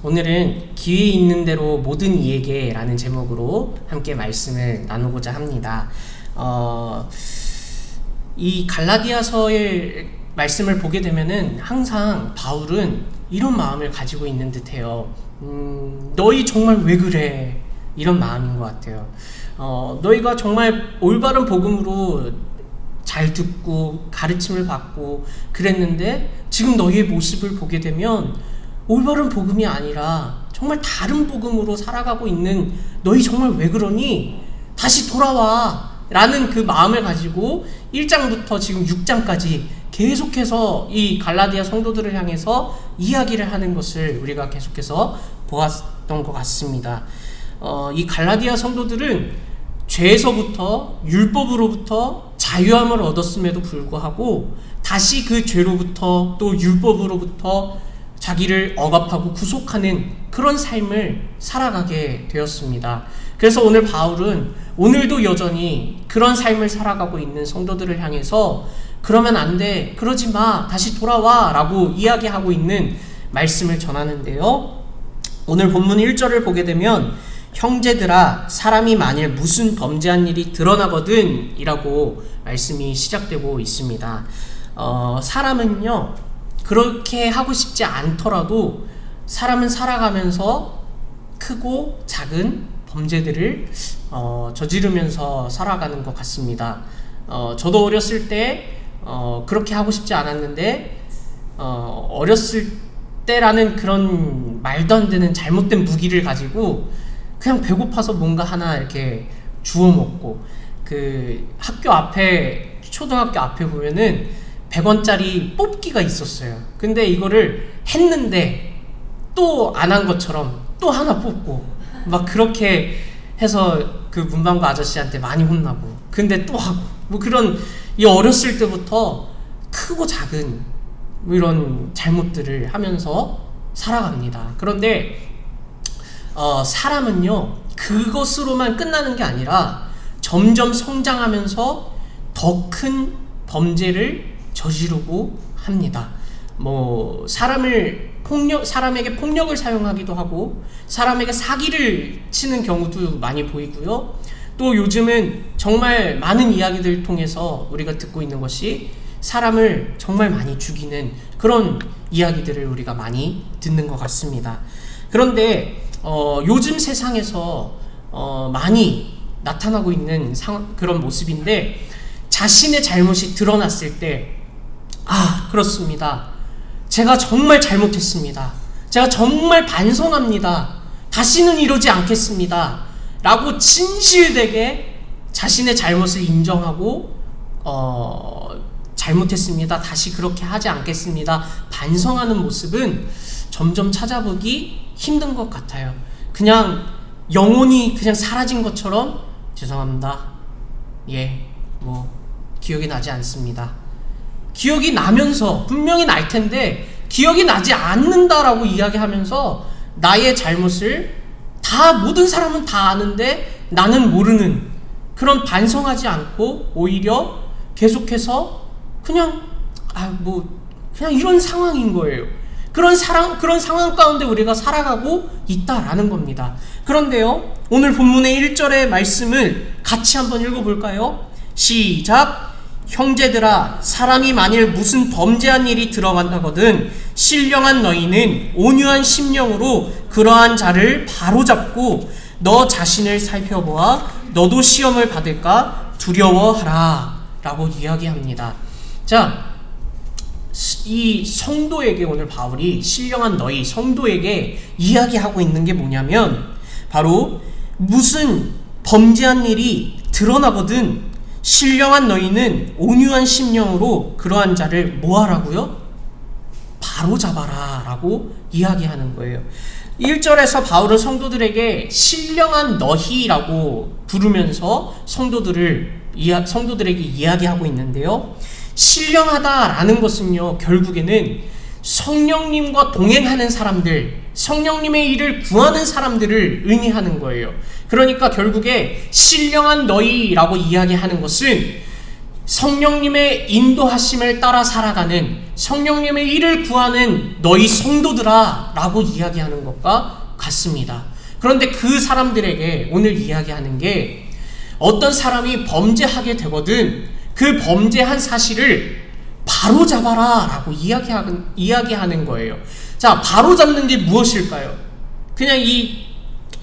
오늘은 기회 있는 대로 모든 이에게 라는 제목으로 함께 말씀을 나누고자 합니다. 이 갈라디아서의 말씀을 보게 되면은 항상 바울은 이런 마음을 가지고 있는 듯해요. 너희 정말 왜 그래? 이런 마음인 것 같아요. 너희가 정말 올바른 복음으로 잘 듣고 가르침을 받고 그랬는데 지금 너희의 모습을 보게 되면 올바른 복음이 아니라 정말 다른 복음으로 살아가고 있는 너희 정말 왜 그러니? 다시 돌아와 라는 그 마음을 가지고 1장부터 지금 6장까지 계속해서 이 갈라디아 성도들을 향해서 이야기를 하는 것을 우리가 계속해서 보았던 것 같습니다. 이 갈라디아 성도들은 죄에서부터 율법으로부터 자유함을 얻었음에도 불구하고 다시 그 죄로부터 또 율법으로부터 자기를 억압하고 구속하는 그런 삶을 살아가게 되었습니다. 그래서 오늘 바울은 오늘도 여전히 그런 삶을 살아가고 있는 성도들을 향해서 그러면 안 돼, 그러지 마, 다시 돌아와 라고 이야기하고 있는 말씀을 전하는데요. 오늘 본문 1절을 보게 되면 형제들아 사람이 만일 무슨 범죄한 일이 드러나거든 이라고 말씀이 시작되고 있습니다. 사람은요 그렇게 하고 싶지 않더라도 사람은 살아가면서 크고 작은 범죄들을 저지르면서 살아가는 것 같습니다. 저도 어렸을 때 그렇게 하고 싶지 않았는데 어렸을 때라는 그런 말도 안 되는 잘못된 무기를 가지고 그냥 배고파서 뭔가 하나 이렇게 주워 먹고, 그 학교 앞에 초등학교 앞에 보면은 100원짜리 뽑기가 있었어요. 근데 이거를 했는데 또 안 한 것처럼 또 하나 뽑고 막 그렇게 해서 그 문방구 아저씨한테 많이 혼나고, 근데 또 하고 뭐 그런, 이 어렸을 때부터 크고 작은 뭐 이런 잘못들을 하면서 살아갑니다. 그런데 사람은요 그것으로만 끝나는 게 아니라 점점 성장하면서 더 큰 범죄를 저지르고 합니다. 뭐 사람에게 폭력을 사용하기도 하고 사람에게 사기를 치는 경우도 많이 보이고요. 또 요즘은 정말 많은 이야기들을 통해서 우리가 듣고 있는 것이 사람을 정말 많이 죽이는 그런 이야기들을 우리가 많이 듣는 것 같습니다. 그런데 요즘 세상에서 많이 나타나고 있는 그런 모습인데, 자신의 잘못이 드러났을 때 그렇습니다. 제가 정말 잘못했습니다. 제가 정말 반성합니다. 다시는 이러지 않겠습니다. 라고 진실되게 자신의 잘못을 인정하고 잘못했습니다. 다시 그렇게 하지 않겠습니다. 반성하는 모습은 점점 찾아보기 힘든 것 같아요. 그냥 영혼이 그냥 사라진 것처럼 죄송합니다. 기억이 나지 않습니다. 기억이 나면서 분명히 날 텐데 기억이 나지 않는다라고 이야기하면서 나의 잘못을 모든 사람은 다 아는데 나는 모르는, 그런 반성하지 않고 오히려 계속해서 그냥 이런 상황인 거예요. 그런 상황 가운데 우리가 살아가고 있다라는 겁니다. 그런데요, 오늘 본문의 1절의 말씀을 같이 한번 읽어볼까요? 시작! 형제들아 사람이 만일 무슨 범죄한 일이 들어간다거든 신령한 너희는 온유한 심령으로 그러한 자를 바로잡고 너 자신을 살펴보아 너도 시험을 받을까 두려워하라 라고 이야기합니다. 자, 이 성도에게 오늘 바울이 신령한 너희 성도에게 이야기하고 있는 게 뭐냐면, 바로 무슨 범죄한 일이 드러나거든 신령한 너희는 온유한 심령으로 그러한 자를 뭐하라고요? 바로잡아라 라고 이야기하는 거예요. 1절에서 바울은 성도들에게 신령한 너희라고 부르면서 성도들에게 이야기하고 있는데요. 신령하다라는 것은요 결국에는 성령님과 동행하는 사람들, 성령님의 일을 구하는 사람들을 의미하는 거예요. 그러니까 결국에 신령한 너희라고 이야기하는 것은 성령님의 인도하심을 따라 살아가는, 성령님의 일을 구하는 너희 성도들아 라고 이야기하는 것과 같습니다. 그런데 그 사람들에게 오늘 이야기하는 게, 어떤 사람이 범죄하게 되거든 그 범죄한 사실을 바로잡아라 라고 이야기하는 거예요. 자, 바로잡는 게 무엇일까요? 그냥 이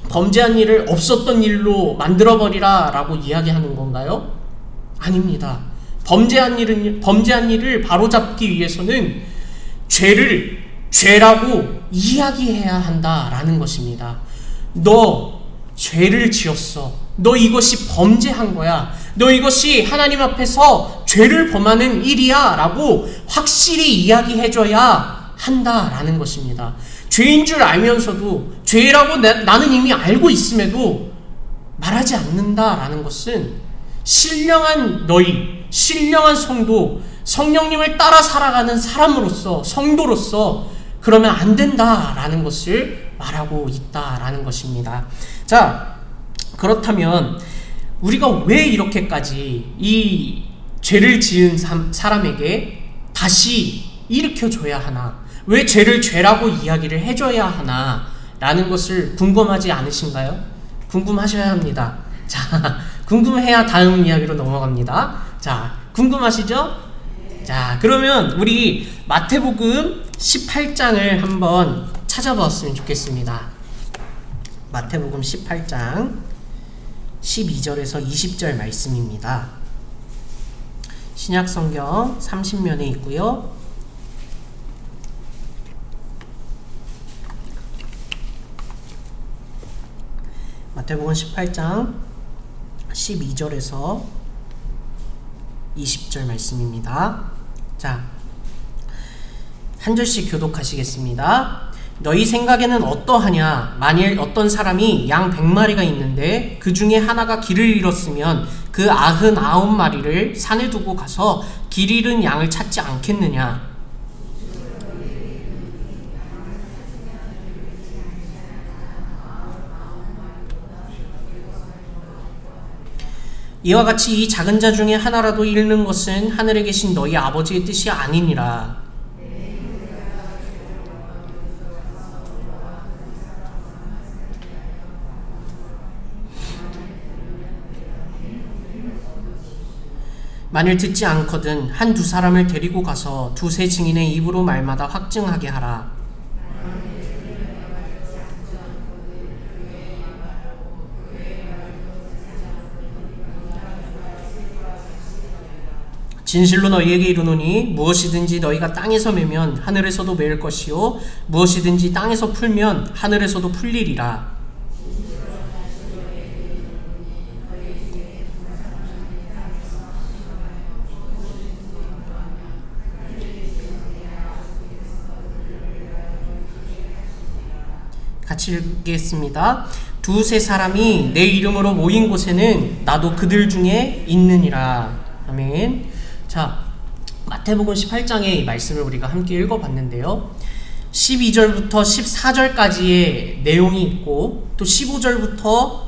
범죄한 일을 없었던 일로 만들어버리라 라고 이야기하는 건가요? 아닙니다. 범죄한 일을 바로잡기 위해서는 죄를 죄라고 이야기해야 한다라는 것입니다. 너 죄를 지었어. 너 이것이 범죄한 거야. 너 이것이 하나님 앞에서 죄를 범하는 일이야 라고 확실히 이야기해줘야 한다라는 것입니다. 죄인 줄 알면서도, 죄라고 나는 이미 알고 있음에도 말하지 않는다라는 것은 신령한 너희, 신령한 성도, 성령님을 따라 살아가는 사람으로서, 성도로서 그러면 안 된다라는 것을 말하고 있다라는 것입니다. 자, 그렇다면 우리가 왜 이렇게까지 이 죄를 지은 사람에게 다시 일으켜줘야 하나? 왜 죄를 죄라고 이야기를 해줘야 하나? 라는 것을 궁금하지 않으신가요? 궁금하셔야 합니다. 자, 궁금해야 다음 이야기로 넘어갑니다. 자, 궁금하시죠? 자, 그러면 우리 마태복음 18장을 한번 찾아보았으면 좋겠습니다. 마태복음 18장 12절에서 20절 말씀입니다. 신약성경 30면에 있고요. 마태복음 18장 12절에서 20절 말씀입니다. 자, 한 절씩 교독하시겠습니다. 너희 생각에는 어떠하냐? 만일 어떤 사람이 양 100마리가 있는데 그 중에 하나가 길을 잃었으면 그 99마리를 산에 두고 가서 길 잃은 양을 찾지 않겠느냐? 이와 같이 이 작은 자 중에 하나라도 잃는 것은 하늘에 계신 너희 아버지의 뜻이 아니니라. 만일 듣지 않거든 한두 사람을 데리고 가서 두세 증인의 입으로 말마다 확증하게 하라. 진실로 너희에게 이르노니 무엇이든지 너희가 땅에서 매면 하늘에서도 매일 것이요 무엇이든지 땅에서 풀면 하늘에서도 풀리리라. 같이 읽겠습니다. 두세 사람이 내 이름으로 모인 곳에는 나도 그들 중에 있느니라. 아멘. 자, 마태복음 18장의 말씀을 우리가 함께 읽어봤는데요. 12절부터 14절까지의 내용이 있고 또 15절부터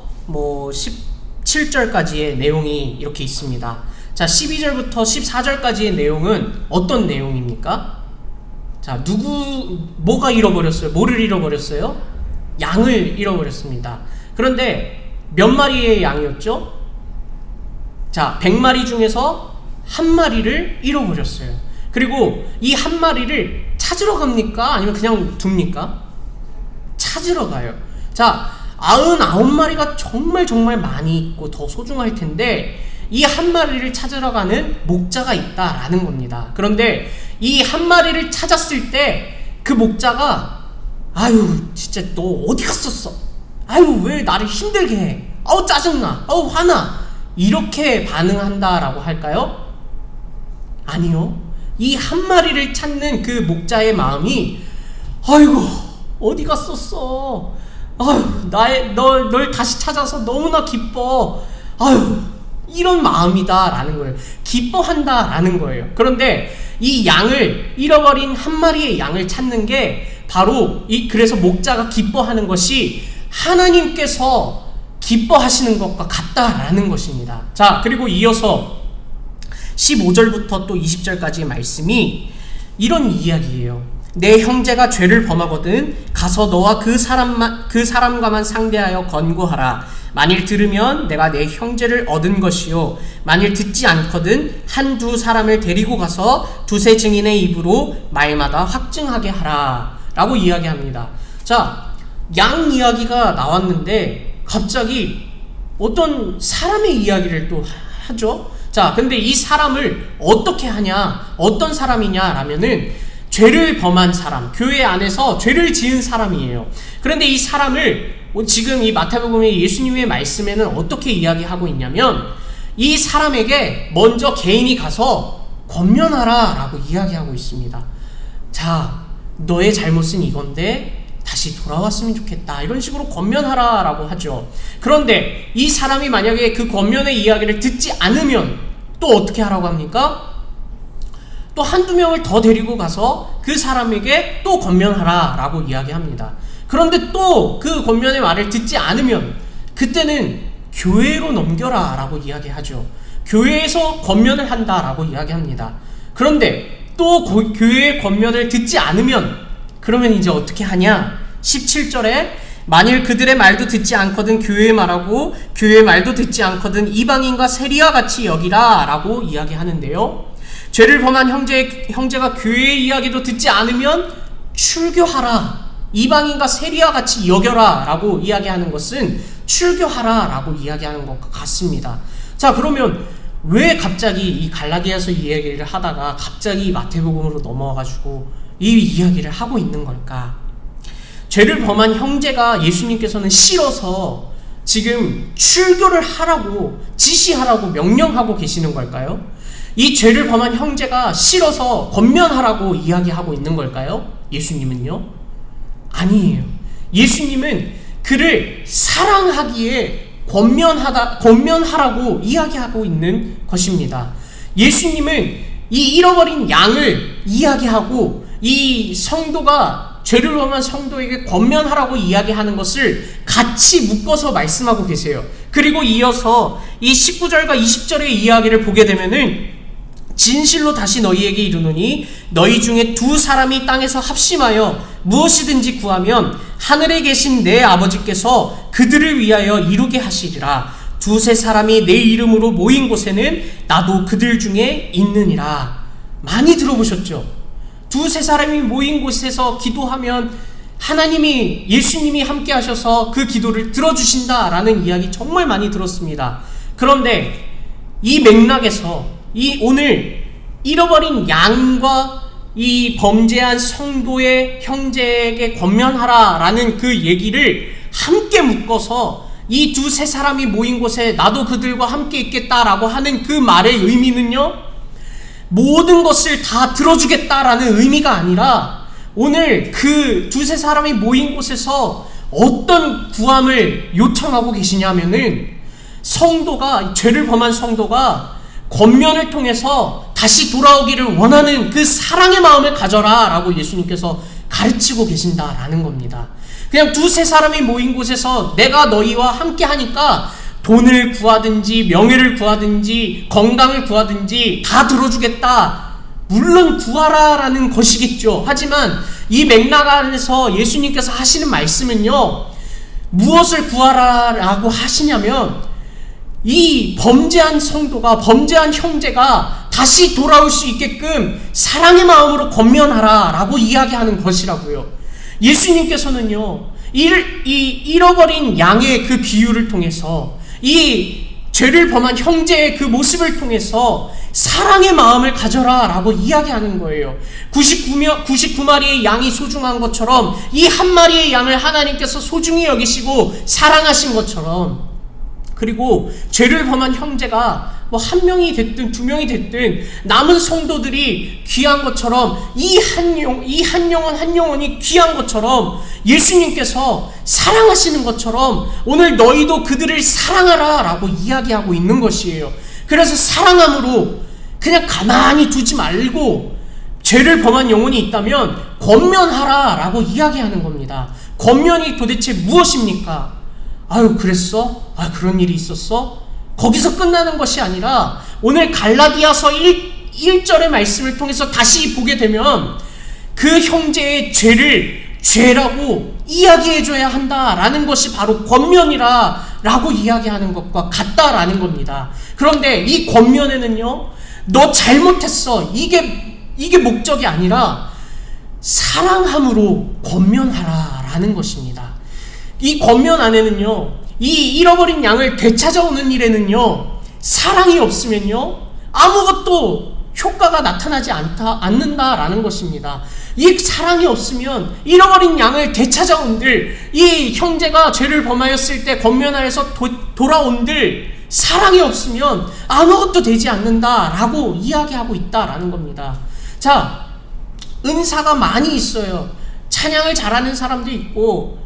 17절까지의 내용이 이렇게 있습니다. 자, 12절부터 14절까지의 내용은 어떤 내용입니까? 자, 뭐가 잃어버렸어요? 뭐를 잃어버렸어요? 양을 잃어버렸습니다. 그런데 몇 마리의 양이었죠? 자, 100마리 중에서 한 마리를 잃어버렸어요. 그리고 이 한 마리를 찾으러 갑니까? 아니면 그냥 둡니까? 찾으러 가요. 자, 99마리가 정말 많이 있고 더 소중할 텐데 이 한 마리를 찾으러 가는 목자가 있다라는 겁니다. 그런데 이 한 마리를 찾았을 때 그 목자가 아유 진짜 너 어디 갔었어? 아유 왜 나를 힘들게 해? 아우 짜증나. 아우 화나. 이렇게 반응한다라고 할까요? 아니요. 이 한 마리를 찾는 그 목자의 마음이 아이고 어디 갔었어? 아유 널 다시 찾아서 너무나 기뻐. 아유 이런 마음이다라는 거예요. 기뻐한다라는 거예요. 그런데 이 양을 잃어버린 한 마리의 양을 찾는 게 바로 그래서 목자가 기뻐하는 것이 하나님께서 기뻐하시는 것과 같다라는 것입니다. 자, 그리고 이어서 15절부터 또 20절까지의 말씀이 이런 이야기예요. 내 형제가 죄를 범하거든 가서 너와 그 사람과만 상대하여 권고하라. 만일 들으면 내가 내 형제를 얻은 것이요, 만일 듣지 않거든 한두 사람을 데리고 가서 두세 증인의 입으로 말마다 확증하게 하라 라고 이야기합니다. 자, 양 이야기가 나왔는데 갑자기 어떤 사람의 이야기를 또 하죠. 자, 근데 이 사람을 어떻게 하냐, 어떤 사람이냐라면은 죄를 범한 사람, 교회 안에서 죄를 지은 사람이에요. 그런데 이 사람을 지금 이 마태복음의 예수님의 말씀에는 어떻게 이야기하고 있냐면, 이 사람에게 먼저 개인이 가서 권면하라 라고 이야기하고 있습니다. 자, 너의 잘못은 이건데 다시 돌아왔으면 좋겠다, 이런 식으로 권면하라 라고 하죠. 그런데 이 사람이 만약에 그 권면의 이야기를 듣지 않으면 또 어떻게 하라고 합니까? 또 한두 명을 더 데리고 가서 그 사람에게 또 권면하라 라고 이야기합니다. 그런데 또 그 권면의 말을 듣지 않으면 그때는 교회로 넘겨라 라고 이야기하죠. 교회에서 권면을 한다 라고 이야기합니다. 그런데 또 교회의 권면을 듣지 않으면 그러면 이제 어떻게 하냐? 17절에 만일 그들의 말도 듣지 않거든 교회의 말하고 교회의 말도 듣지 않거든 이방인과 세리와 같이 여기라 라고 이야기하는데요. 죄를 범한 형제가 교회의 이야기도 듣지 않으면 출교하라, 이방인과 세리와 같이 여겨라 라고 이야기하는 것은 출교하라 라고 이야기하는 것 같습니다. 자, 그러면 왜 갑자기 이 갈라디아서 이야기를 하다가 갑자기 마태복음으로 넘어와가지고 이 이야기를 하고 있는 걸까? 죄를 범한 형제가 예수님께서는 싫어서 지금 출교를 하라고 지시하라고 명령하고 계시는 걸까요? 이 죄를 범한 형제가 싫어서 권면하라고 이야기하고 있는 걸까요? 예수님은요? 아니에요. 예수님은 그를 사랑하기에 권면하라고 이야기하고 있는 것입니다. 예수님은 이 잃어버린 양을 이야기하고 이 성도가 죄를 범한 성도에게 권면하라고 이야기하는 것을 같이 묶어서 말씀하고 계세요. 그리고 이어서 이 19절과 20절의 이야기를 보게 되면은 진실로 다시 너희에게 이르노니 너희 중에 두 사람이 땅에서 합심하여 무엇이든지 구하면 하늘에 계신 내 아버지께서 그들을 위하여 이루게 하시리라. 두세 사람이 내 이름으로 모인 곳에는 나도 그들 중에 있느니라. 많이 들어보셨죠? 두세 사람이 모인 곳에서 기도하면 하나님이, 예수님이 함께 하셔서 그 기도를 들어주신다라는 이야기 정말 많이 들었습니다. 그런데 이 맥락에서 이 오늘 잃어버린 양과 이 범죄한 성도의 형제에게 권면하라라는 그 얘기를 함께 묶어서 이 두세 사람이 모인 곳에 나도 그들과 함께 있겠다라고 하는 그 말의 의미는요, 모든 것을 다 들어주겠다라는 의미가 아니라 오늘 그 두세 사람이 모인 곳에서 어떤 구함을 요청하고 계시냐면은 성도가, 죄를 범한 성도가 권면을 통해서 다시 돌아오기를 원하는 그 사랑의 마음을 가져라 라고 예수님께서 가르치고 계신다라는 겁니다. 그냥 두세 사람이 모인 곳에서 내가 너희와 함께 하니까 돈을 구하든지 명예를 구하든지 건강을 구하든지 다 들어주겠다, 물론 구하라 라는 것이겠죠. 하지만 이 맥락 안에서 예수님께서 하시는 말씀은요, 무엇을 구하라 라고 하시냐면 이 범죄한 성도가, 범죄한 형제가 다시 돌아올 수 있게끔 사랑의 마음으로 권면하라 라고 이야기하는 것이라고요. 예수님께서는요, 이 잃어버린 양의 그 비유를 통해서, 이 죄를 범한 형제의 그 모습을 통해서 사랑의 마음을 가져라 라고 이야기하는 거예요. 99마리의 양이 소중한 것처럼 이 한 마리의 양을 하나님께서 소중히 여기시고 사랑하신 것처럼, 그리고 죄를 범한 형제가 뭐 한 명이 됐든 두 명이 됐든 남은 성도들이 귀한 것처럼, 이 한 영혼이 귀한 것처럼 예수님께서 사랑하시는 것처럼 오늘 너희도 그들을 사랑하라 라고 이야기하고 있는 것이에요. 그래서 사랑함으로 그냥 가만히 두지 말고 죄를 범한 영혼이 있다면 권면하라 라고 이야기하는 겁니다. 권면이 도대체 무엇입니까? 아유, 그랬어? 아, 그런 일이 있었어? 거기서 끝나는 것이 아니라 오늘 갈라디아서 1절의 말씀을 통해서 다시 보게 되면 그 형제의 죄를 죄라고 이야기해줘야 한다라는 것이 바로 권면이라고 이야기하는 것과 같다라는 겁니다. 그런데 이 권면에는요, 너 잘못했어, 이게 목적이 아니라 사랑함으로 권면하라라는 것입니다. 이 권면 안에는요, 이 잃어버린 양을 되찾아오는 일에는요, 사랑이 없으면요 아무것도 효과가 나타나지 않는다라는 것입니다. 이 사랑이 없으면 잃어버린 양을 되찾아온들, 이 형제가 죄를 범하였을 때 권면하여서 돌아온들, 사랑이 없으면 아무것도 되지 않는다라고 이야기하고 있다라는 겁니다. 자, 은사가 많이 있어요. 찬양을 잘하는 사람도 있고,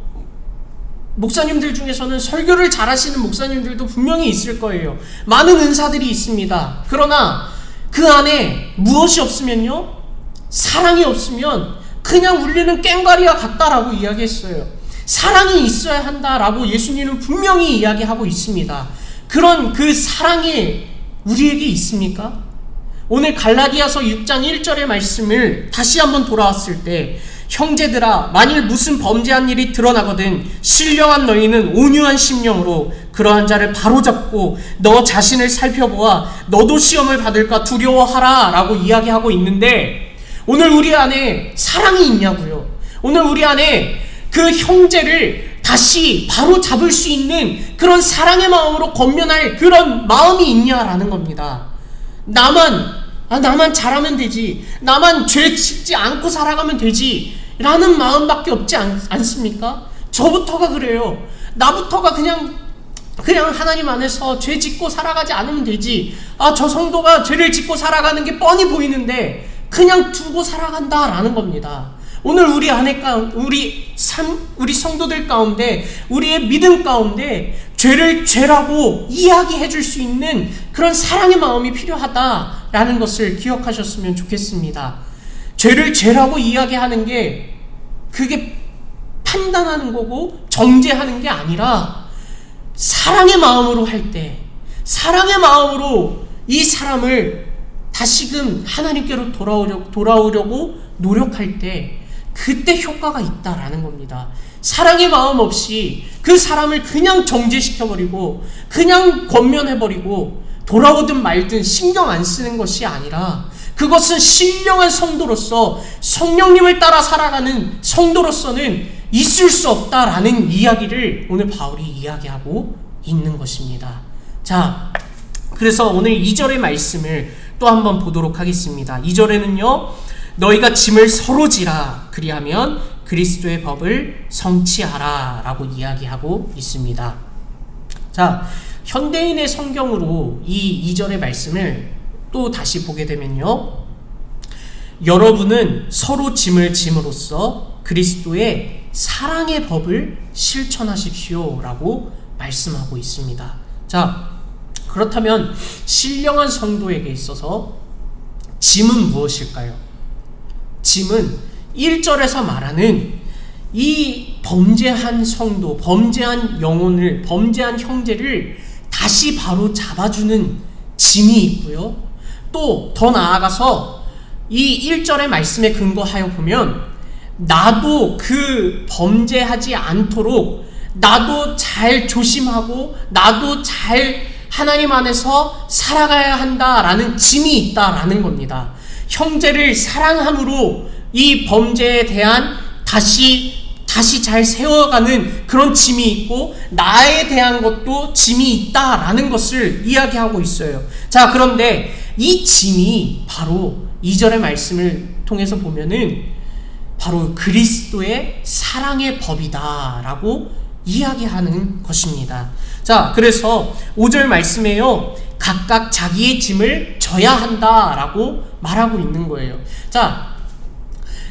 목사님들 중에서는 설교를 잘하시는 목사님들도 분명히 있을 거예요. 많은 은사들이 있습니다. 그러나 그 안에 무엇이 없으면요, 사랑이 없으면 그냥 울리는 꽹과리와 같다라고 이야기했어요. 사랑이 있어야 한다라고 예수님은 분명히 이야기하고 있습니다. 그런 그 사랑이 우리에게 있습니까? 오늘 갈라디아서 6장 1절의 말씀을 다시 한번 돌아왔을 때, 형제들아, 만일 무슨 범죄한 일이 드러나거든 신령한 너희는 온유한 심령으로 그러한 자를 바로잡고 너 자신을 살펴보아 너도 시험을 받을까 두려워하라 라고 이야기하고 있는데, 오늘 우리 안에 사랑이 있냐고요? 오늘 우리 안에 그 형제를 다시 바로잡을 수 있는 그런 사랑의 마음으로 권면할 그런 마음이 있냐라는 겁니다. 나만 잘하면 되지, 나만 죄 짓지 않고 살아가면 되지 라는 마음밖에 없지 않습니까? 저부터가 그래요. 나부터가 그냥 하나님 안에서 죄 짓고 살아가지 않으면 되지, 저 성도가 죄를 짓고 살아가는 게 뻔히 보이는데 그냥 두고 살아간다라는 겁니다. 오늘 우리 안에 우리 성도들 가운데, 우리의 믿음 가운데 죄를 죄라고 이야기해 줄 수 있는 그런 사랑의 마음이 필요하다라는 것을 기억하셨으면 좋겠습니다. 죄를 죄라고 이야기하는 게 그게 판단하는 거고 정죄하는 게 아니라, 사랑의 마음으로 할 때, 사랑의 마음으로 이 사람을 다시금 하나님께로 돌아오려고 노력할 때 그때 효과가 있다라는 겁니다. 사랑의 마음 없이 그 사람을 그냥 정죄시켜버리고 그냥 권면해버리고 돌아오든 말든 신경 안 쓰는 것이 아니라, 그것은 신령한 성도로서, 성령님을 따라 살아가는 성도로서는 있을 수 없다라는 이야기를 오늘 바울이 이야기하고 있는 것입니다. 자, 그래서 오늘 2절의 말씀을 또 한번 보도록 하겠습니다. 2절에는요, 너희가 짐을 서로 지라, 그리하면 그리스도의 법을 성취하라 라고 이야기하고 있습니다. 자, 현대인의 성경으로 이 2절의 말씀을 또 다시 보게 되면요, 여러분은 서로 짐을 짐으로써 그리스도의 사랑의 법을 실천하십시오 라고 말씀하고 있습니다. 자, 그렇다면 신령한 성도에게 있어서 짐은 무엇일까요? 짐은 1절에서 말하는 이 범죄한 성도, 범죄한 영혼을, 범죄한 형제를 다시 바로 잡아주는 짐이 있고요, 또 더 나아가서 이 1절의 말씀에 근거하여 보면 나도 그 범죄하지 않도록 나도 잘 조심하고 나도 잘 하나님 안에서 살아가야 한다라는 짐이 있다라는 겁니다. 형제를 사랑함으로 이 범죄에 대한 다시 잘 세워가는 그런 짐이 있고, 나에 대한 것도 짐이 있다라는 것을 이야기하고 있어요. 자, 그런데 이 짐이 바로 2절의 말씀을 통해서 보면은 바로 그리스도의 사랑의 법이다라고 이야기하는 것입니다. 자, 그래서 5절 말씀에요, 각각 자기의 짐을 져야 한다라고 말하고 있는 거예요. 자,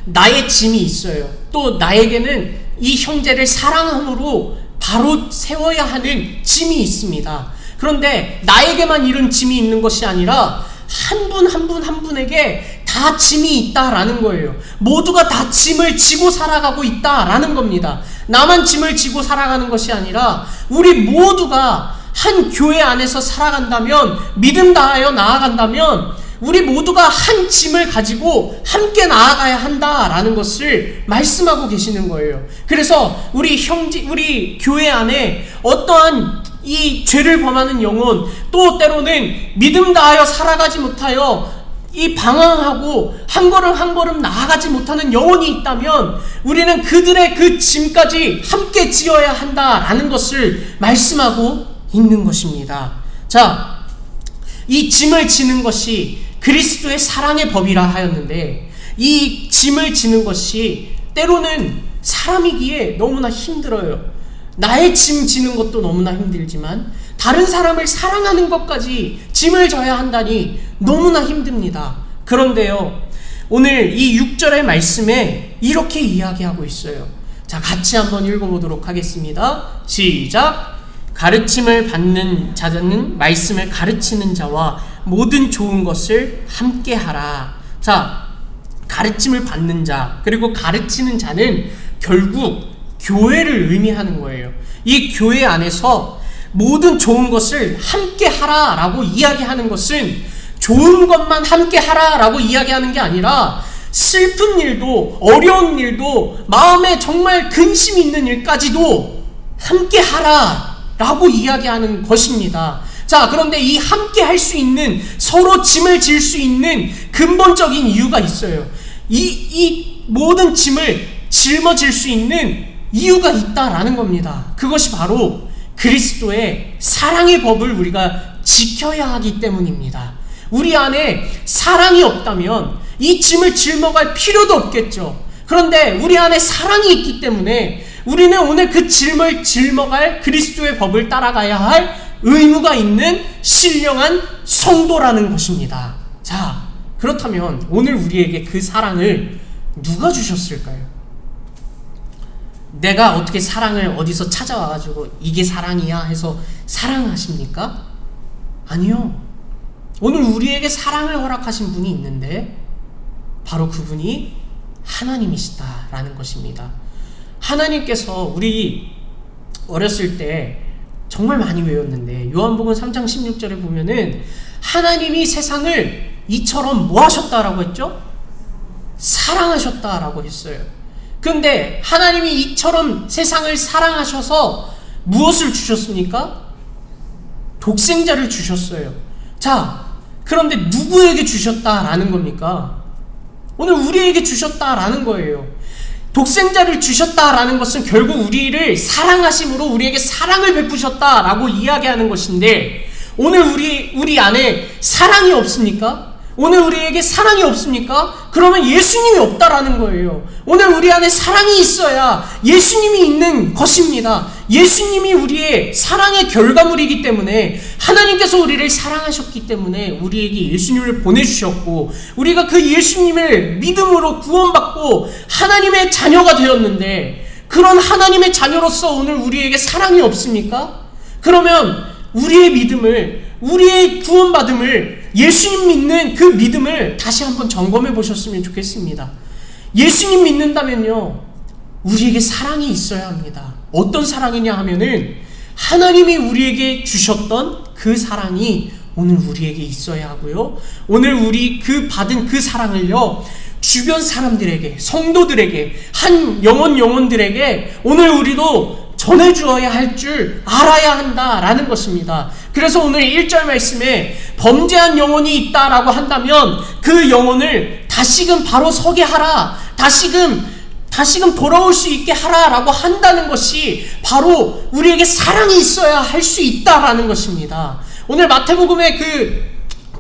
나의 짐이 있어요. 또 나에게는 이 형제를 사랑함으로 바로 세워야 하는 짐이 있습니다. 그런데 나에게만 이런 짐이 있는 것이 아니라 한 분 분에게 다 짐이 있다라는 거예요. 모두가 다 짐을 지고 살아가고 있다라는 겁니다. 나만 짐을 지고 살아가는 것이 아니라 우리 모두가 한 교회 안에서 살아간다면, 믿음 다하여 나아간다면 우리 모두가 한 짐을 가지고 함께 나아가야 한다라는 것을 말씀하고 계시는 거예요. 그래서 우리 교회 안에 어떠한 이 죄를 범하는 영혼, 또 때로는 믿음 다하여 살아가지 못하여 이 방황하고 한 걸음 한 걸음 나아가지 못하는 영혼이 있다면 우리는 그들의 그 짐까지 함께 지어야 한다라는 것을 말씀하고 있는 것입니다. 자, 이 짐을 지는 것이 그리스도의 사랑의 법이라 하였는데, 이 짐을 지는 것이 때로는 사람이기에 너무나 힘들어요. 나의 짐 지는 것도 너무나 힘들지만 다른 사람을 사랑하는 것까지 짐을 져야 한다니 너무나 힘듭니다. 그런데요, 오늘 이 6절의 말씀에 이렇게 이야기하고 있어요. 자, 같이 한번 읽어보도록 하겠습니다. 시작. 가르침을 받는 자는 말씀을 가르치는 자와 모든 좋은 것을 함께 하라. 자, 가르침을 받는 자, 그리고 가르치는 자는 결국 교회를 의미하는 거예요. 이 교회 안에서 모든 좋은 것을 함께 하라라고 이야기하는 것은 좋은 것만 함께 하라라고 이야기하는 게 아니라 슬픈 일도, 어려운 일도, 마음에 정말 근심 있는 일까지도 함께 하라라고 이야기하는 것입니다. 자, 그런데 이 함께 할 수 있는, 서로 짐을 질 수 있는 근본적인 이유가 있어요. 이 모든 짐을 짊어질 수 있는 이유가 있다라는 겁니다. 그것이 바로 그리스도의 사랑의 법을 우리가 지켜야 하기 때문입니다. 우리 안에 사랑이 없다면 이 짐을 짊어갈 필요도 없겠죠. 그런데 우리 안에 사랑이 있기 때문에 우리는 오늘 그 짐을 짊어갈 그리스도의 법을 따라가야 할 의무가 있는 신령한 성도라는 것입니다. 자, 그렇다면 오늘 우리에게 그 사랑을 누가 주셨을까요? 내가 어떻게 사랑을 어디서 찾아와가지고 이게 사랑이야 해서 사랑하십니까? 아니요. 오늘 우리에게 사랑을 허락하신 분이 있는데 바로 그분이 하나님이시다라는 것입니다. 하나님께서 우리 어렸을 때 정말 많이 외웠는데 요한복음 3장 16절에 보면은 하나님이 세상을 이처럼 뭐 하셨다라고 했죠? 사랑하셨다라고 했어요. 그런데 하나님이 이처럼 세상을 사랑하셔서 무엇을 주셨습니까? 독생자를 주셨어요. 자, 그런데 누구에게 주셨다라는 겁니까? 오늘 우리에게 주셨다라는 거예요. 독생자를 주셨다라는 것은 결국 우리를 사랑하심으로 우리에게 사랑을 베푸셨다라고 이야기하는 것인데, 오늘 우리 안에 사랑이 없습니까? 오늘 우리에게 사랑이 없습니까? 그러면 예수님이 없다라는 거예요. 오늘 우리 안에 사랑이 있어야 예수님이 있는 것입니다. 예수님이 우리의 사랑의 결과물이기 때문에, 하나님께서 우리를 사랑하셨기 때문에 우리에게 예수님을 보내주셨고, 우리가 그 예수님을 믿음으로 구원받고 하나님의 자녀가 되었는데, 그런 하나님의 자녀로서 오늘 우리에게 사랑이 없습니까? 그러면 우리의 믿음을, 우리의 구원받음을, 예수님 믿는 그 믿음을 다시 한번 점검해 보셨으면 좋겠습니다. 예수님 믿는다면요, 우리에게 사랑이 있어야 합니다. 어떤 사랑이냐 하면은 하나님이 우리에게 주셨던 그 사랑이 오늘 우리에게 있어야 하고요, 오늘 우리 그 받은 그 사랑을요 주변 사람들에게, 성도들에게, 한 영혼들에게 오늘 우리도 전해주어야 할 줄 알아야 한다라는 것입니다. 그래서 오늘 1절 말씀에 범죄한 영혼이 있다라고 한다면 그 영혼을 다시금 바로 서게 하라, 다시금 돌아올 수 있게 하라라고 한다는 것이 바로 우리에게 사랑이 있어야 할 수 있다라는 것입니다. 오늘 마태복음의 그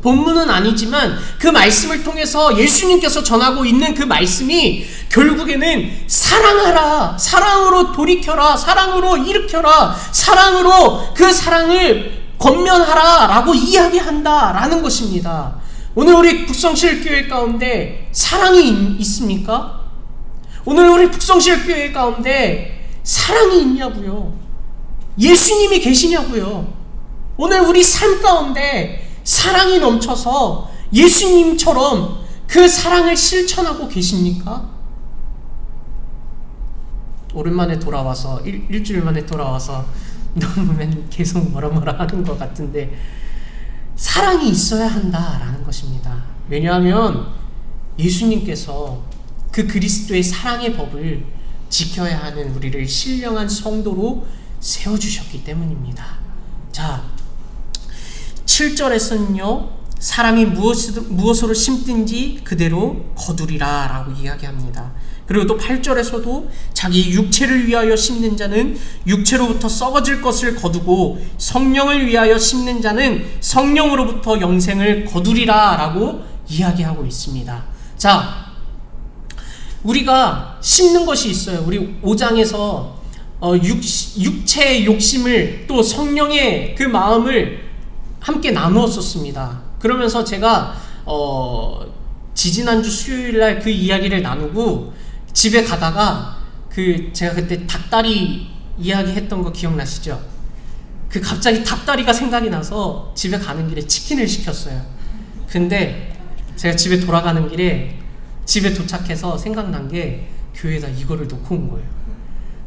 본문은 아니지만 그 말씀을 통해서 예수님께서 전하고 있는 그 말씀이 결국에는 사랑하라, 사랑으로 돌이켜라, 사랑으로 일으켜라, 사랑으로 그 사랑을 권면하라 라고 이야기한다라는 것입니다. 오늘 우리 북성실교회 가운데 사랑이 있습니까? 오늘 우리 북성실교회 가운데 사랑이 있냐고요? 예수님이 계시냐고요? 오늘 우리 삶 가운데 사랑이 넘쳐서 예수님처럼 그 사랑을 실천하고 계십니까? 오랜만에 돌아와서 일주일 만에 돌아와서 너무 계속 뭐라 하는 것 같은데, 사랑이 있어야 한다라는 것입니다. 왜냐하면 예수님께서 그 그리스도의 사랑의 법을 지켜야 하는 우리를 신령한 성도로 세워주셨기 때문입니다. 자, 7절에서는요, 사람이 무엇으로 심든지 그대로 거두리라 라고 이야기합니다. 그리고 또 8절에서도 자기 육체를 위하여 심는 자는 육체로부터 썩어질 것을 거두고 성령을 위하여 심는 자는 성령으로부터 영생을 거두리라 라고 이야기하고 있습니다. 자, 우리가 심는 것이 있어요. 우리 5장에서 육체의 욕심을 또 성령의 그 마음을 함께 나누었었습니다. 그러면서 제가 지지난주 수요일날 그 이야기를 나누고 집에 가다가 제가 그때 닭다리 이야기했던 거 기억나시죠? 갑자기 닭다리가 생각이 나서 집에 가는 길에 치킨을 시켰어요. 근데 제가 집에 돌아가는 길에 집에 도착해서 생각난 게 교회에다 이거를 놓고 온 거예요.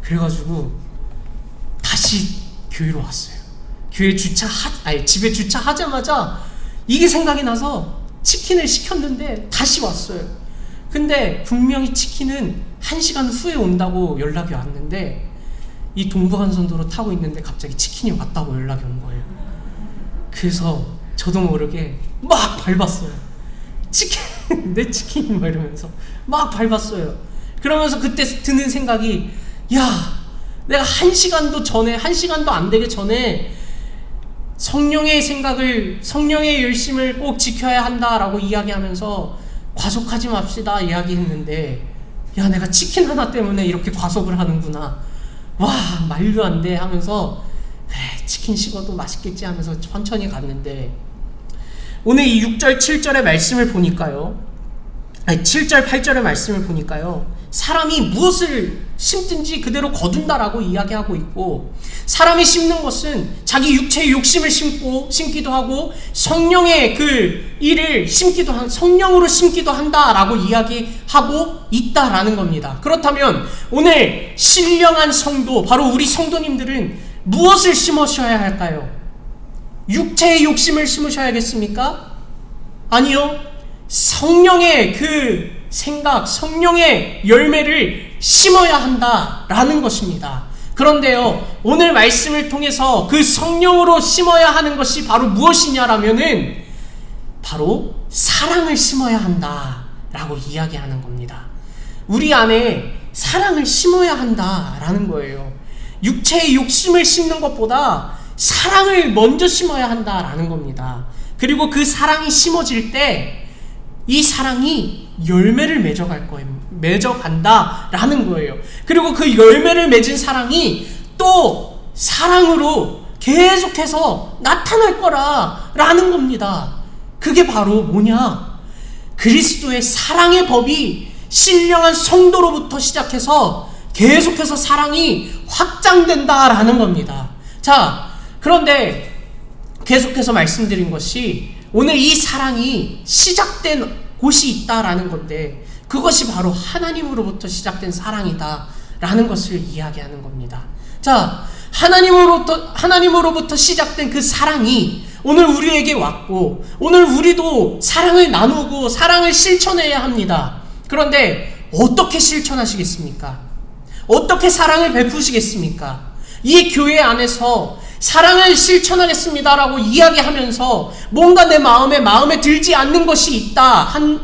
그래가지고 다시 교회로 왔어요. 집에 주차하자마자 이게 생각이 나서 치킨을 시켰는데 다시 왔어요. 근데 분명히 치킨은 1시간 후에 온다고 연락이 왔는데 이 동부간선도로 타고 있는데 갑자기 치킨이 왔다고 연락이 온 거예요. 그래서 저도 모르게 막 밟았어요. 내 치킨 막 이러면서 막 밟았어요. 그러면서 그때 드는 생각이, 야, 내가 1시간도 안 되기 전에 성령의 생각을, 성령의 열심을 꼭 지켜야 한다라고 이야기하면서 과속하지 맙시다 이야기했는데, 야, 내가 치킨 하나 때문에 이렇게 과속을 하는구나. 와, 말도 안 돼 하면서, 그래, 치킨 식어도 맛있겠지 하면서 천천히 갔는데, 오늘 이 6절, 7절의 말씀을 보니까요, 7절, 8절의 말씀을 보니까요, 사람이 무엇을 심든지 그대로 거둔다라고 이야기하고 있고, 사람이 심는 것은 자기 육체의 욕심을 심기도 하고 성령의 그 일을 성령으로 심기도 한다라고 이야기하고 있다라는 겁니다. 그렇다면 오늘 신령한 성도, 바로 우리 성도님들은 무엇을 심으셔야 할까요? 육체의 욕심을 심으셔야겠습니까? 아니요. 성령의 그 생각, 성령의 열매를 심어야 한다라는 것입니다. 그런데요, 오늘 말씀을 통해서 그 성령으로 심어야 하는 것이 바로 무엇이냐라면은 바로 사랑을 심어야 한다라고 이야기하는 겁니다. 우리 안에 사랑을 심어야 한다라는 거예요. 육체의 욕심을 심는 것보다 사랑을 먼저 심어야 한다라는 겁니다. 그리고 그 사랑이 심어질 때 이 사랑이 열매를 맺어간다라는 거예요. 그리고 그 열매를 맺은 사랑이 또 사랑으로 계속해서 나타날 거라라는 겁니다. 그게 바로 뭐냐? 그리스도의 사랑의 법이 신령한 성도로부터 시작해서 계속해서 사랑이 확장된다라는 겁니다. 자, 그런데 계속해서 말씀드린 것이 오늘 이 사랑이 시작된 곳이 있다라는 건데, 그것이 바로 하나님으로부터 시작된 사랑이다라는 것을 이야기하는 겁니다. 자, 하나님으로부터 시작된 그 사랑이 오늘 우리에게 왔고, 오늘 우리도 사랑을 나누고 사랑을 실천해야 합니다. 그런데 어떻게 실천하시겠습니까? 어떻게 사랑을 베푸시겠습니까? 이 교회 안에서 사랑을 실천하겠습니다라고 이야기하면서 뭔가 내 마음에 들지 않는 것이 있다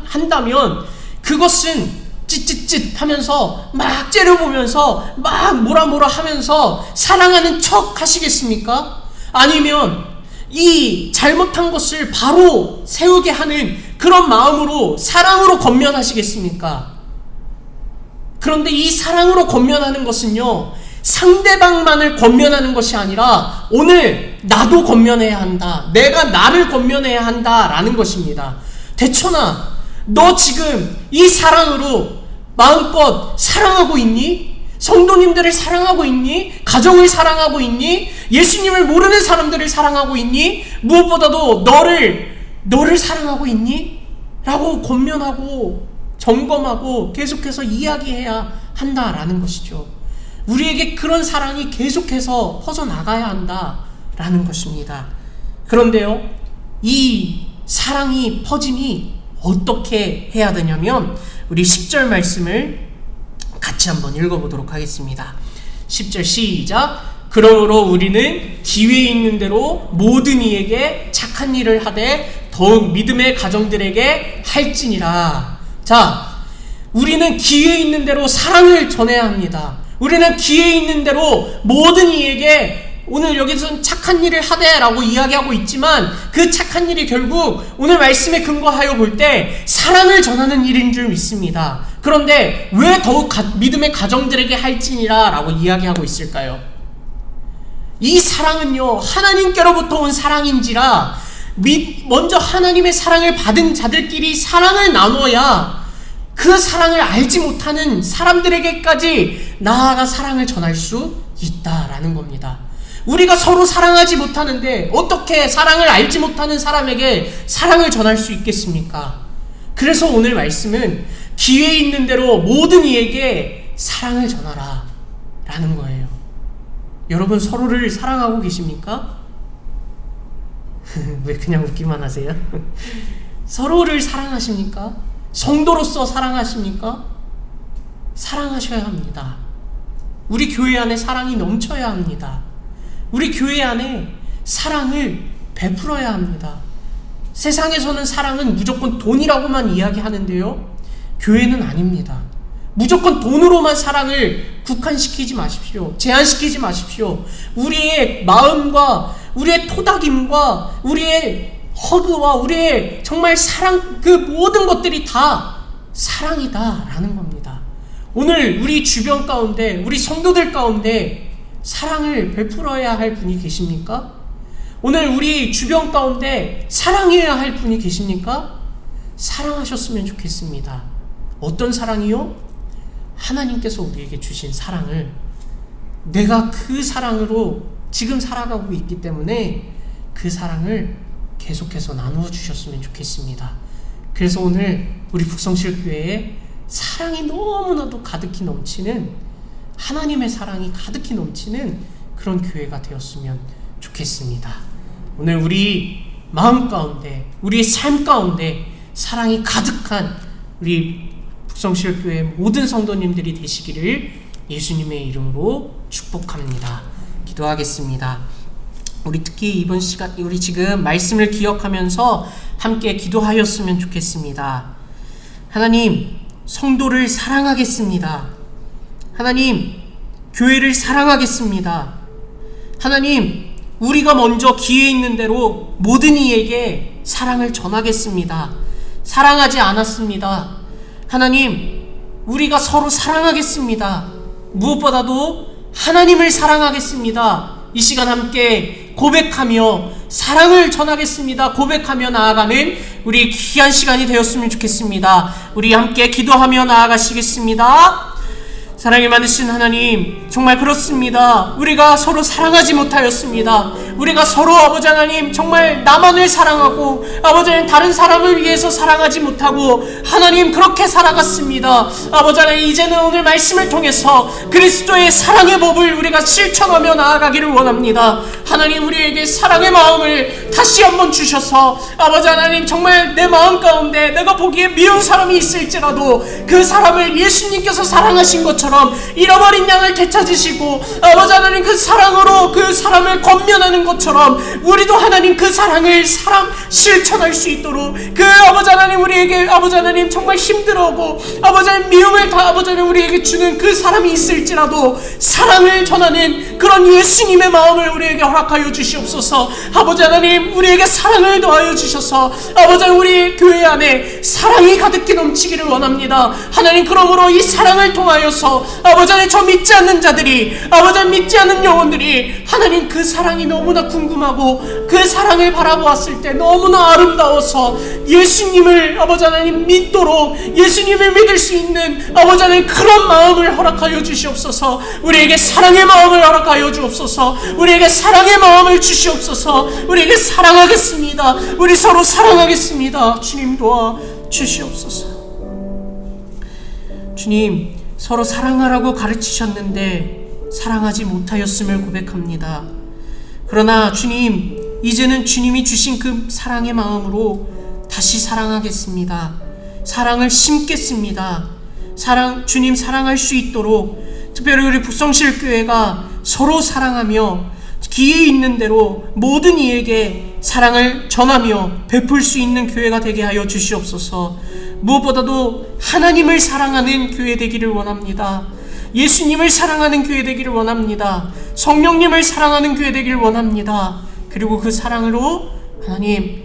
한다면 그것은 찌찌찌 하면서 막 째려보면서 막 뭐라 하면서 사랑하는 척 하시겠습니까? 아니면 이 잘못한 것을 바로 세우게 하는 그런 마음으로 사랑으로 권면하시겠습니까? 그런데 이 사랑으로 권면하는 것은요, 상대방만을 권면하는 것이 아니라 오늘 나도 권면해야 한다. 내가 나를 권면해야 한다라는 것입니다. 대천아, 너 지금 이 사랑으로 마음껏 사랑하고 있니? 성도님들을 사랑하고 있니? 가정을 사랑하고 있니? 예수님을 모르는 사람들을 사랑하고 있니? 무엇보다도 너를 사랑하고 있니? 라고 권면하고 점검하고 계속해서 이야기해야 한다라는 것이죠. 우리에게 그런 사랑이 계속해서 퍼져나가야 한다라는 것입니다. 그런데요, 이 사랑이 퍼짐이 어떻게 해야 되냐면 우리 10절 말씀을 같이 한번 읽어보도록 하겠습니다. 10절 시작. 그러므로 우리는 기회 있는 대로 모든 이에게 착한 일을 하되 더욱 믿음의 가정들에게 할지니라. 자, 우리는 기회 있는 대로 사랑을 전해야 합니다. 우리는 기회 있는 대로 모든 이에게, 오늘 여기서는 착한 일을 하되 라고 이야기하고 있지만 그 착한 일이 결국 오늘 말씀에 근거하여 볼 때 사랑을 전하는 일인 줄 믿습니다. 그런데 왜 더욱 믿음의 가정들에게 할지니라 라고 이야기하고 있을까요? 이 사랑은요, 하나님께로부터 온 사랑인지라 먼저 하나님의 사랑을 받은 자들끼리 사랑을 나눠야 그 사랑을 알지 못하는 사람들에게까지 나아가 사랑을 전할 수 있다라는 겁니다. 우리가 서로 사랑하지 못하는데 어떻게 사랑을 알지 못하는 사람에게 사랑을 전할 수 있겠습니까? 그래서 오늘 말씀은 기회 있는 대로 모든 이에게 사랑을 전하라 라는 거예요. 여러분 서로를 사랑하고 계십니까? 왜 그냥 웃기만 하세요? 서로를 사랑하십니까? 성도로서 사랑하십니까? 사랑하셔야 합니다. 우리 교회 안에 사랑이 넘쳐야 합니다. 우리 교회 안에 사랑을 베풀어야 합니다. 세상에서는 사랑은 무조건 돈이라고만 이야기하는데요, 교회는 아닙니다. 무조건 돈으로만 사랑을 국한시키지 마십시오. 제한시키지 마십시오. 우리의 마음과 우리의 토닥임과 우리의 허그와 우리의 정말 사랑, 그 모든 것들이 다 사랑이다라는 겁니다. 오늘 우리 주변 가운데, 우리 성도들 가운데 사랑을 베풀어야 할 분이 계십니까? 오늘 우리 주변 가운데 사랑해야 할 분이 계십니까? 사랑하셨으면 좋겠습니다. 어떤 사랑이요? 하나님께서 우리에게 주신 사랑을, 내가 그 사랑으로 지금 살아가고 있기 때문에 그 사랑을 계속해서 나누어 주셨으면 좋겠습니다. 그래서 오늘 우리 북성실교회에 사랑이 너무나도 가득히 넘치는, 하나님의 사랑이 가득히 넘치는 그런 교회가 되었으면 좋겠습니다. 오늘 우리 마음 가운데, 우리의 삶 가운데 사랑이 가득한 우리 북성실교회 모든 성도님들이 되시기를 예수님의 이름으로 축복합니다. 기도하겠습니다. 우리 특히 이번 시간, 우리 지금 말씀을 기억하면서 함께 기도하였으면 좋겠습니다. 하나님, 성도를 사랑하겠습니다. 하나님, 교회를 사랑하겠습니다. 하나님, 우리가 먼저 기회 있는 대로 모든 이에게 사랑을 전하겠습니다. 사랑하지 않았습니다. 하나님, 우리가 서로 사랑하겠습니다. 무엇보다도 하나님을 사랑하겠습니다. 이 시간 함께 고백하며 사랑을 전하겠습니다. 고백하며 나아가는 우리 귀한 시간이 되었으면 좋겠습니다. 우리 함께 기도하며 나아가시겠습니다. 사랑이 많으신 하나님, 정말 그렇습니다. 우리가 서로 사랑하지 못하였습니다. 우리가 서로 아버지 하나님 정말 나만을 사랑하고 아버지 하나님 다른 사람을 위해서 사랑하지 못하고 하나님 그렇게 살아갔습니다. 아버지 하나님, 이제는 오늘 말씀을 통해서 그리스도의 사랑의 법을 우리가 실천하며 나아가기를 원합니다. 하나님, 우리에게 사랑의 마음을 다시 한번 주셔서 아버지 하나님 정말 내 마음 가운데 내가 보기에 미운 사람이 있을지라도 그 사람을 예수님께서 사랑하신 것처럼 잃어버린 양을 되찾으시고 아버지 하나님 그 사랑으로 그 사람을 권면하는 것처럼 우리도 하나님 그 사랑을 실천할 수 있도록 그 아버지 하나님 우리에게 아버지 하나님 정말 힘들어하고 아버지 하나님 미움을 다 아버지 하나님 우리에게 주는 그 사람이 있을지라도 사랑을 전하는 그런 예수님의 마음을 우리에게 허락하여 주시옵소서. 아버지 하나님, 우리에게 사랑을 더하여 주셔서 아버지 하나님 우리 교회 안에 사랑이 가득히 넘치기를 원합니다. 하나님, 그러므로 이 사랑을 통하여서 아버지 하나님 저 믿지 않는 자들이 아버지 하나님 믿지 않는 영혼들이 하나님 그 사랑이 너무나 궁금하고 그 사랑을 바라보았을 때 너무나 아름다워서 예수님을 아버지 하나님 믿도록 예수님을 믿을 수 있는 아버지 하나님 그런 마음을 허락하여 주시옵소서. 우리에게 사랑의 마음을 허락하여 주옵소서. 우리에게 사랑의 마음을 주시옵소서. 우리에게 사랑하겠습니다. 우리 서로 사랑하겠습니다. 주님 도와 주시옵소서. 주님, 서로 사랑하라고 가르치셨는데 사랑하지 못하였음을 고백합니다. 그러나 주님, 이제는 주님이 주신 그 사랑의 마음으로 다시 사랑하겠습니다. 사랑을 심겠습니다. 주님 사랑할 수 있도록, 특별히 우리 북성실교회가 서로 사랑하며 기회 있는 대로 모든 이에게 사랑을 전하며 베풀 수 있는 교회가 되게 하여 주시옵소서. 무엇보다도 하나님을 사랑하는 교회 되기를 원합니다. 예수님을 사랑하는 교회 되기를 원합니다. 성령님을 사랑하는 교회 되기를 원합니다. 그리고 그 사랑으로 하나님,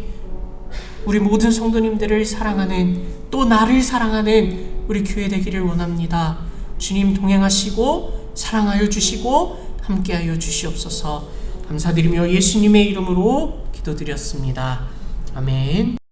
우리 모든 성도님들을 사랑하는, 또 나를 사랑하는 우리 교회 되기를 원합니다. 주님 동행하시고 사랑하여 주시고 함께하여 주시옵소서. 감사드리며 예수님의 이름으로 기도드렸습니다. 아멘.